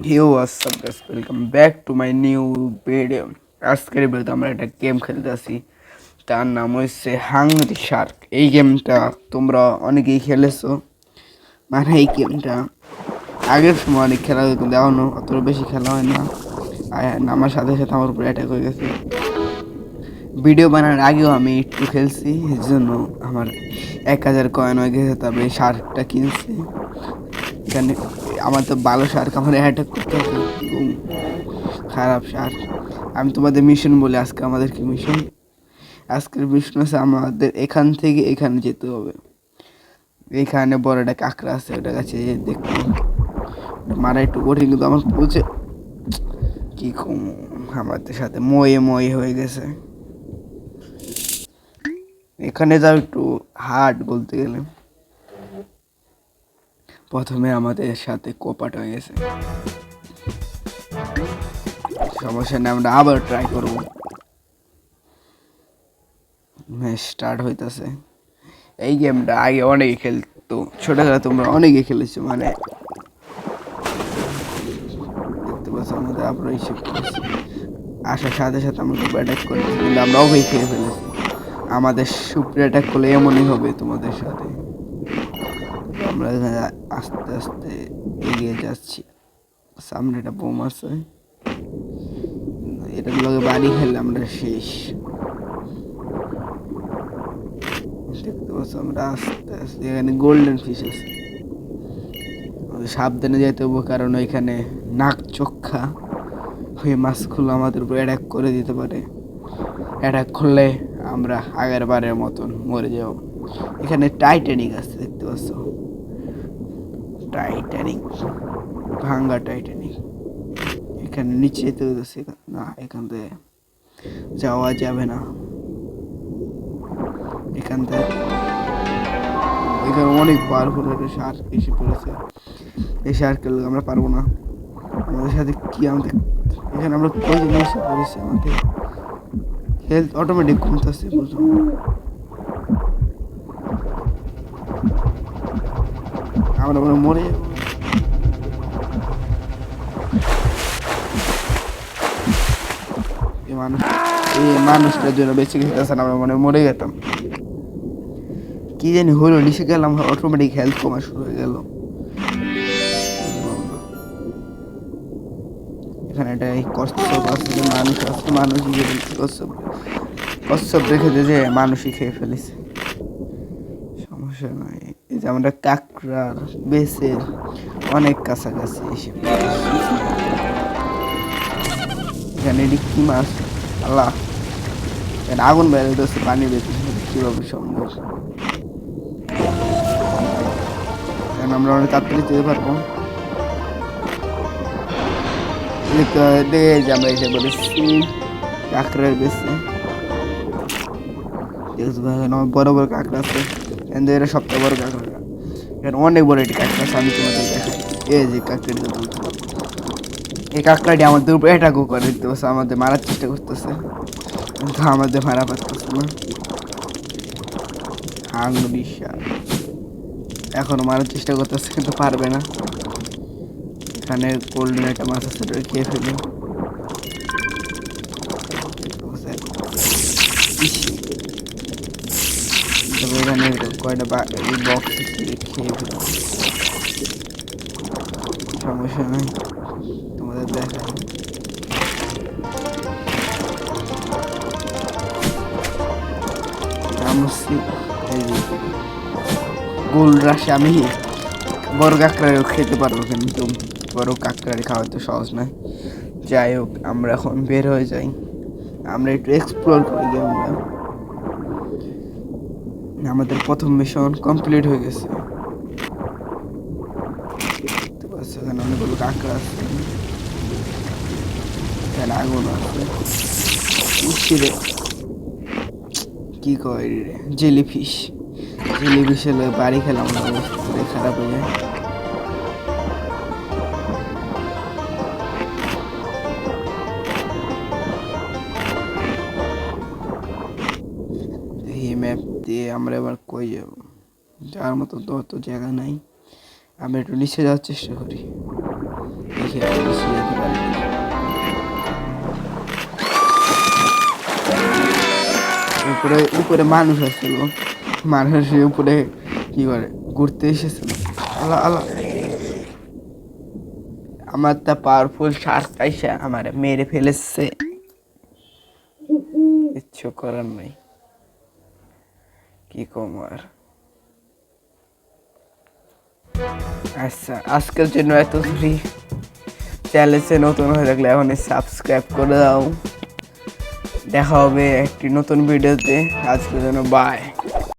Yo, what's up guys? Welcome back to my new video. আজকের ভিডিওতে আমরা একটা গেম খেলতেছি, তার নাম হচ্ছে হাংরি শার্ক। এই গেমটা তোমরা অনেকেই খেলেছো। মানে এই গেমটা আগের সময় অনেক খেলা হতো, কিন্তু এখনো অতটা বেশি খেলা হয় না। আর আমার সাথে সাথে আমার উপরে অ্যাটাক হয়ে গেছে। ভিডিও বানানোর আগেও আমি একটু খেলছি, এর জন্য আমার 1000 কয়েন হয়ে গেছে। তবে শার্কটা কিনছি এখানে। আমার তো ভালো শার্ক, আমার অ্যাটাক করতে হবে। খারাপ শার্ক। আমি তোমাদের মিশন বলি, আজকে আমাদের কি মিশন? আজকের মিশন আছে আমাদের এখান থেকে এখানে যেতে হবে। এখানে বড় একটা কাঁকড়া আছে, ওটা কাছে দেখবো। মারা একটু কঠিন, কিন্তু আমার বুঝে কি কম আমাদের সাথে ময়ে ময়ে হয়ে গেছে। এখানে যাও একটু হার্ড বলতে গেলে। প্রথমে আমাদের সাথে কোপাট হয়ে গেছে, সমস্যা নেই, আমরা আবার ট্রাই করবো। ম্যাচ স্টার্ট হইতেছে। এই গেমটা আগে অনেকে খেলতো, ছোটবেলা তোমরা অনেকে খেলেছো। মানে দেখতে পাচ্ছ আমাদের আবার এসে আসার সাথে সাথে আমাকে অ্যাটাক করেছে, কিন্তু আমরা ওকেই খেয়ে ফেলেছি। আমাদের সুপ্রি অ্যাটাক করলে এমনই হবে তোমাদের সাথে। আমরা আস্তে আস্তে এগিয়ে যাচ্ছি। সামনে একটা বোম আছে, এটার লগে বাড়ি খেলে আমরা শেষ। দেখতে পাচ্ছ আমরা আস্তে আস্তে, এখানে গোল্ডেন ফিশ আছে। সাবধানে যেতে হবো, কারণ ওইখানে নাক চোখা হয়ে মাছগুলো আমাদের উপর অ্যাটাক করে দিতে পারে। অ্যাটাক করলে আমরা আগের বারের মতন মরে যাব। এখানে টাইটানিক আছে, দেখতে পাচ্ছ? টাইটানিক, ভাঙ্গা টাইটানিক। এখানে নিচে যেতে হচ্ছে না, এখান থেকে যাওয়া যাবে না। এখান থেকে এখানে অনেক পাওয়ারফুল একটা শার্ক এসে পড়েছে। এই শার্কের আমরা পারবো না। আমাদের সাথে কি আমাদের এখানে আমরা কই এসে পড়েছি, আমাদের হেলথ অটোমেটিক কমতেছে। বুঝলো, আমরা মনে মরে যাবো। এই মানুষটার জন্য বেঁচে গেছে, আমরা মনে মরে যেতাম। কি জানি হলো, নিচে গেলাম, অটোমেটিক হেলথ কমা শুরু হয়ে গেল। এখানে একটা কচ্ছপ আছে, মানুষ আছে, মানুষই খেয়ে ফেলেছে। কচ্ছপ রেখে যে মানুষই খেয়ে ফেলেছে। সমস্যা নয়, এই যে আমরা কাঁকড়ার বেসের অনেক কাছাকাছি এসে এখানে কি মাছ, আল্লাহ, এখানে আগুন বের হইতেছে পানি বেরোতেছে, কিভাবে সম্ভব? কারণ আমরা অনেক তাড়াতাড়ি যেতে পারবো। যে আমরা এসে বলেছি কাঁকড়ার বেসে। বড় বড় কাঁকড়া আছে, এরা সবচেয়ে বড় কাঁকড়া। এখানে অনেক বড় একটি কাঁকড়া আছে, আমি তোমাদের দেখাই। এই যে কাঁকড়াটি বলছিলাম, এই কাঁকড়াটি আমাদের উপরে অ্যাটাকও করে। দেখতে পাচ্ছ আমাদের মারার চেষ্টা করতেছে, কিন্তু আমাদের মারা পারতেছে না। হাংরি শার্ক এখনো মারার চেষ্টা করতেছে, কিন্তু পারবে না। এখানে গোল্ডেন একটা মাছ আছে, ওটা খেয়ে ফেলি। তবে এখানে কয়টা বক্স খেয়ে ফেলি, সমস্যা নাই, তোমাদের দেখা। গোল রাশে আমি বড় কাঁকড়াও খেতে পারবো, কিন্তু বড় কাঁকড়ারে খাওয়া তো সহজ নয়। যাই হোক, আমরা এখন বের হয়ে যাই, আমরা একটু এক্সপ্লোর করি গেমটা। আমাদের প্রথম মিশন কমপ্লিট হয়ে গেছে। দেখতে পাচ্ছ এখানে অনেকগুলো কাঁকড়া আছে, এখানে আগুন আছে। কি কয় রে, জেলিফিশ। জেলিফিশ হলে বাড়ি খেলাম, অবস্থা খারাপ হয়ে যায়। এই ম্যাপ দিয়ে আমরা এবার কই যাব? যাওয়ার মতো তো অত জায়গা নাই। আমি একটু নিচে যাওয়ার চেষ্টা করি, দেখি একটু নিচে যেতে পারি কিনা। উপরে উপরে মানুষ আসছিল, মানুষ উপরে কি করে ঘুরতে এসেছিল। আল্লাহ আল্লাহ, আমার তা পাওয়ারফুল শার্ক আইসা আমার মেরে ফেলেছে, কিচ্ছু করার নাই, কি কম আর। আচ্ছা, আজকের জন্য এত ফ্রি। চ্যানেলে নতুন হয়ে থাকলে এখন সাবস্ক্রাইব করে দাও। দেখা হবে একটি নতুন ভিডিওতে। আজকের জন্য বাই।